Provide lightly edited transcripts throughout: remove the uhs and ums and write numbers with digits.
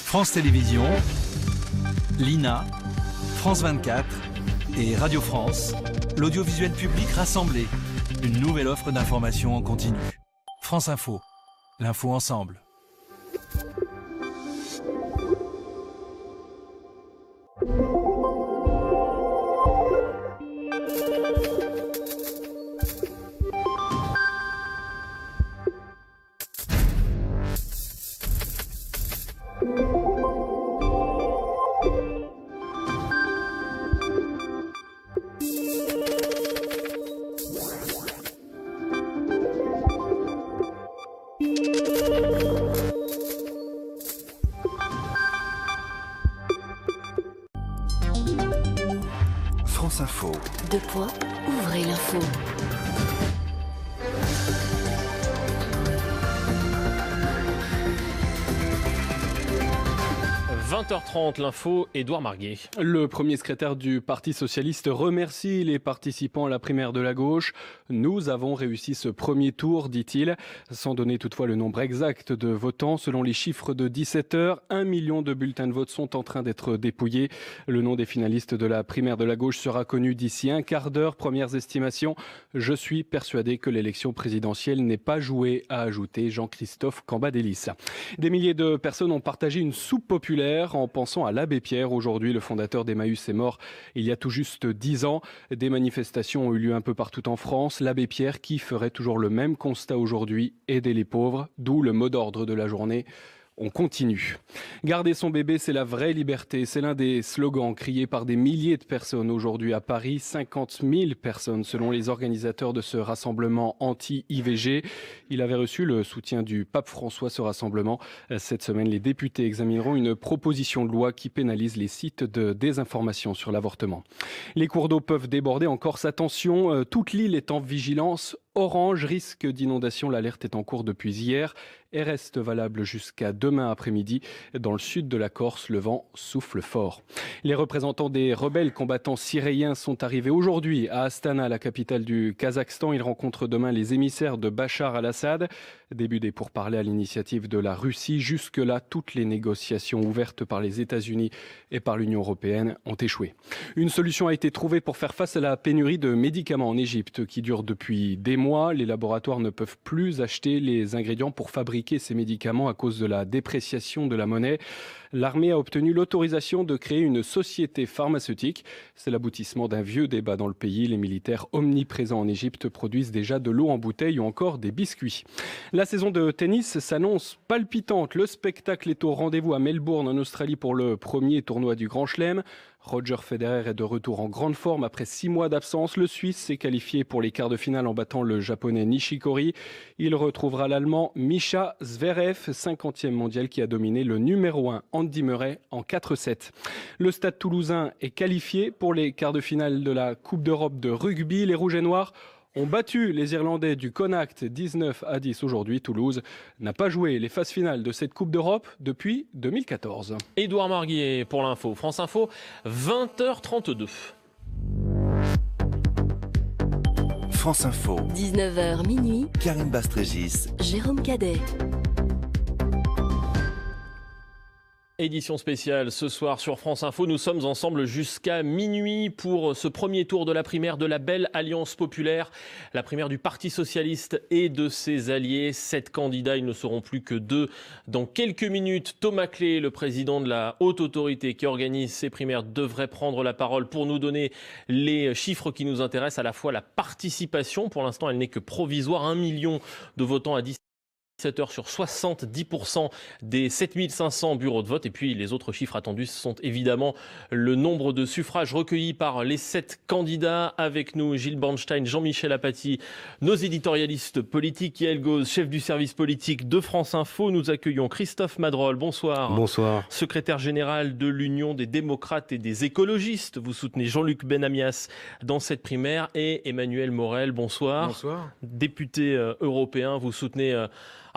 France Télévisions, l'INA, France 24 et Radio France, l'audiovisuel public rassemblé. Une nouvelle offre d'information en continu. France Info, l'info ensemble. France Info. Deux points, ouvrez l'info. – 20h30, l'info, Édouard Marguet. Le premier secrétaire du Parti socialiste remercie les participants à la primaire de la gauche. Nous avons réussi ce premier tour, dit-il, sans donner toutefois le nombre exact de votants. Selon les chiffres de 17h, 1 million de bulletins de vote sont en train d'être dépouillés. Le nom des finalistes de la primaire de la gauche sera connu d'ici un quart d'heure. Premières estimations. Je suis persuadé que l'élection présidentielle n'est pas jouée, a ajouté Jean-Christophe Cambadélis. Des milliers de personnes ont partagé une soupe populaire en pensant à l'abbé Pierre. Aujourd'hui, le fondateur d'Emmaüs est mort il y a tout juste 10 ans. Des manifestations ont eu lieu un peu partout en France. L'abbé Pierre qui ferait toujours le même constat aujourd'hui, aider les pauvres, d'où le mot d'ordre de la journée. On continue. Garder son bébé, c'est la vraie liberté. C'est l'un des slogans criés par des milliers de personnes aujourd'hui à Paris. 50 000 personnes selon les organisateurs de ce rassemblement anti-IVG. Il avait reçu le soutien du pape François, ce rassemblement. Cette semaine, les députés examineront une proposition de loi qui pénalise les sites de désinformation sur l'avortement. Les cours d'eau peuvent déborder en Corse. Attention, toute l'île est en vigilance orange, risque d'inondation. L'alerte est en cours depuis hier et reste valable jusqu'à demain après-midi. Dans le sud de la Corse, le vent souffle fort. Les représentants des rebelles combattants syriens sont arrivés aujourd'hui à Astana, la capitale du Kazakhstan. Ils rencontrent demain les émissaires de Bachar al-Assad. Début des pourparlers à l'initiative de la Russie. Jusque-là, toutes les négociations ouvertes par les États-Unis et par l'Union européenne ont échoué. Une solution a été trouvée pour faire face à la pénurie de médicaments en Égypte qui dure depuis des mois. Les laboratoires ne peuvent plus acheter les ingrédients pour fabriquer ces médicaments à cause de la dépréciation de la monnaie. L'armée a obtenu l'autorisation de créer une société pharmaceutique. C'est l'aboutissement d'un vieux débat dans le pays. Les militaires omniprésents en Égypte produisent déjà de l'eau en bouteille ou encore des biscuits. La saison de tennis s'annonce palpitante. Le spectacle est au rendez-vous à Melbourne en Australie pour le premier tournoi du Grand Chelem. Roger Federer est de retour en grande forme après 6 mois d'absence. Le Suisse s'est qualifié pour les quarts de finale en battant le Japonais Nishikori. Il retrouvera l'Allemand Mischa Zverev, 50e mondial qui a dominé le numéro 1 Andy Murray en 4-7. Le Stade toulousain est qualifié pour les quarts de finale de la Coupe d'Europe de rugby. Les Rouges et Noirs ont battu les Irlandais du Connacht 19-10 aujourd'hui. Toulouse n'a pas joué les phases finales de cette Coupe d'Europe depuis 2014. Édouard Marguet pour l'info. France Info, 20h32. France Info. 19h minuit, Karine Bastrégis. Jérôme Cadet. Édition spéciale ce soir sur France Info. Nous sommes ensemble jusqu'à minuit pour ce premier tour de la primaire de la belle Alliance populaire. La primaire du Parti socialiste et de ses alliés. 7 candidats, ils ne seront plus que 2 dans quelques minutes. Thomas Clé, le président de la haute autorité qui organise ces primaires, devrait prendre la parole pour nous donner les chiffres qui nous intéressent, à la fois la participation. Pour l'instant, elle n'est que provisoire. 1 million de votants à 17h sur 70% des 7500 bureaux de vote. Et puis les autres chiffres attendus sont évidemment le nombre de suffrages recueillis par les 7 candidats. Avec nous, Gilles Bornstein, Jean-Michel Apathy, nos éditorialistes politiques, Yael Gauz, chef du service politique de France Info. Nous accueillons Christophe Madrol, bonsoir. Bonsoir. Secrétaire général de l'Union des démocrates et des écologistes. Vous soutenez Jean-Luc Benamias dans cette primaire. Et Emmanuel Morel, bonsoir. Bonsoir. Député européen, vous soutenez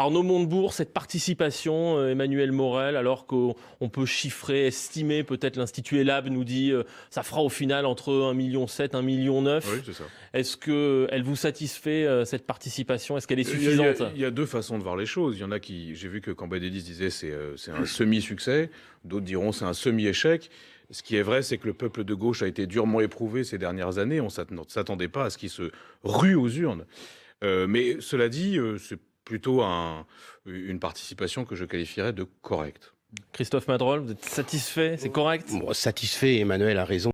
Arnaud Montebourg, cette participation, Emmanuel Morel, alors qu'on peut chiffrer, estimer, peut-être l'Institut Elab nous dit ça fera au final entre 1,7 million, 1,9 million. Oui, c'est ça. Est-ce qu'elle vous satisfait, cette participation? Est-ce qu'elle est suffisante? Il y a deux façons de voir les choses. Il y en a qui, j'ai vu que Cambadélis disait c'est un semi-succès, d'autres diront c'est un semi-échec. Ce qui est vrai, c'est que le peuple de gauche a été durement éprouvé ces dernières années. On ne s'attendait pas à ce qu'il se rue aux urnes. Mais cela dit, c'est plutôt une participation que je qualifierais de correcte. Christophe Madrol, vous êtes satisfait? C'est correct? Satisfait, Emmanuel a raison.